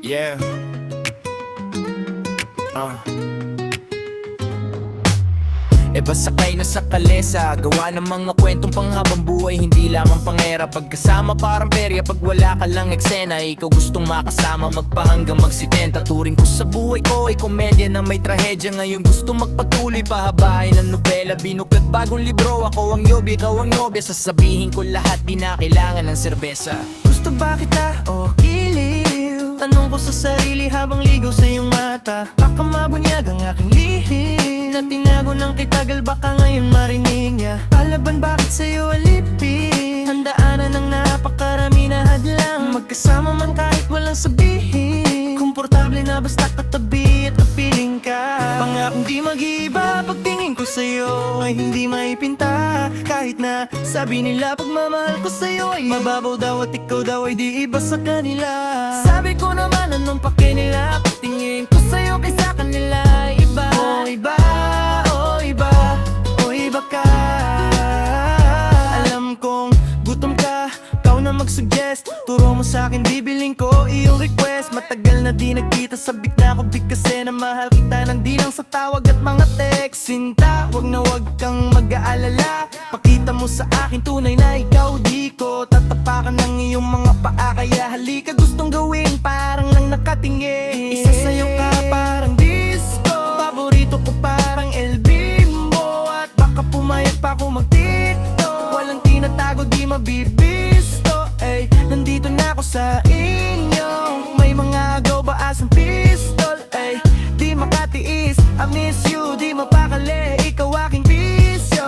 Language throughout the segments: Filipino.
Yeah. Basakay na sa kalesa, gawa ng mga kwentong panghabang buhay, hindi lamang pangera. Pagkasama parang perya, pag wala ka lang eksena. Ikaw gustong makasama, magpahanggang magsitenta. Turing ko sa buhay ko ay komedya na may trahedya. Ngayon gusto magpatuloy, pahabain ng nobela. Binuklat bagong libro, ako ang yobi, ikaw ang nobya. Sasabihin ko lahat, di na kailangan ng serbesa. Gusto ba kita o giliw? Tanong ko sa sarili habang ligaw sa iyong mata. Baka mabunyag ang aking lihim na tinago ng kitagal, baka ngayon marinig niya. Palaban, bakit sa'yo alipin? Handaanan ng napakarami na hadlang. Magkasama man kahit walang sabihin. Komportable na basta katabi at kapiling ka. Pangakong di mag-iiba, pagtingin ko sa'yo ay hindi maipinta. Kahit na sabi nila pagmamahal ko sa'yo ay mababaw daw at ikaw daw ay di iba sa kanila. Sabi ko naman anong pake nila, pagtingin ko sa'yo kaysa kanila ay iba. O iba, o iba, o iba ka. Alam kong gutom ka, ikaw na mag-suggest. Turo mo sa'kin, bibiling ko iyong request. Matagal na di nagkita, sabik na ako kasi na mahal kita nang di lang sa tawag at mga text. Sinta, wag na wag kang mag-aalala. Pakita mo sa akin tunay na ikaw di ko tatapakan ng iyong mga paa. Kaya halika, gustong gawin parang nang nakatingin. Isa sa'yo ka parang disco, paborito ko parang El Bimbo. At baka pumayag pa ako magtito, walang tinatago di mabibisto. Ay, nandito na ako sa inyo, may mga agaw baas ang pistol. Ay, di makatiis, I miss you, di mapakali, ikaw aking bisyo.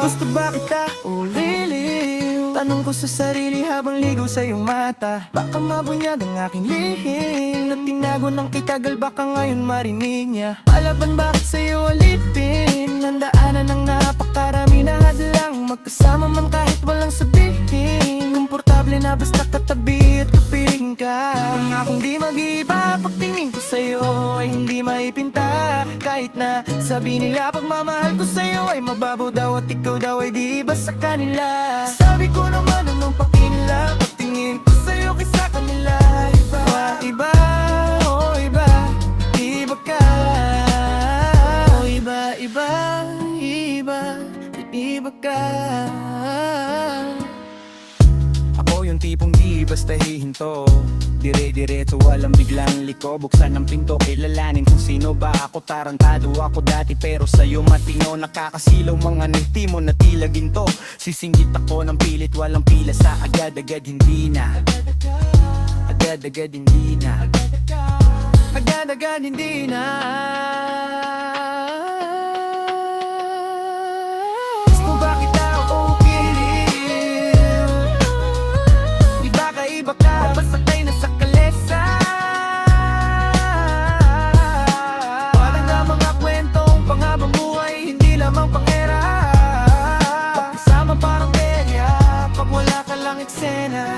Gusto ba kita o liliw? Tanong ko sa sarili habang ligaw sa iyong mata. Baka mabunyag ang aking lihim na tinago ng kitagal, baka ngayon marinig niya. Palaban, bakit sa'yo alipin? Handaanan ng napakarami na hadlang. Magkasama man kahit walang sabihin. Komportable na basta katabi at kapiling ka. Pangakong di mag-iba, pagtingin ko sa'yo ay hindi maipinta. Kahit na sabi nila pagmamahal ko sa'yo ay mababaw daw at ikaw daw ay di iba sa kanila. Sabi ko naman anong pake nila, pagtingin ko sa'yo kaysa kanila iba. Iba, oh iba, iba ka. Oh iba, iba, iba, iba ka. Ako yung tipong di basta hihinto, dire-diretso walang biglang liko. Buksan ang pinto, kilalanin kung sino ba ako. Tarantado ako dati pero sa'yo matino. Nakakasilaw mga niti mo na tila ginto. Sisinggit ako ng pilit, walang pila sa agad-agad hindi na. Agad-agad hindi na. Agad-agad hindi na. Gusto ba kita o giliw? Di ba kaiba ka? Basakay na sa kalesa. Wala na mga kwentong panghabang buhay, hindi lamang pangera. Pagkasama parang perya, pag wala ka lang eksena.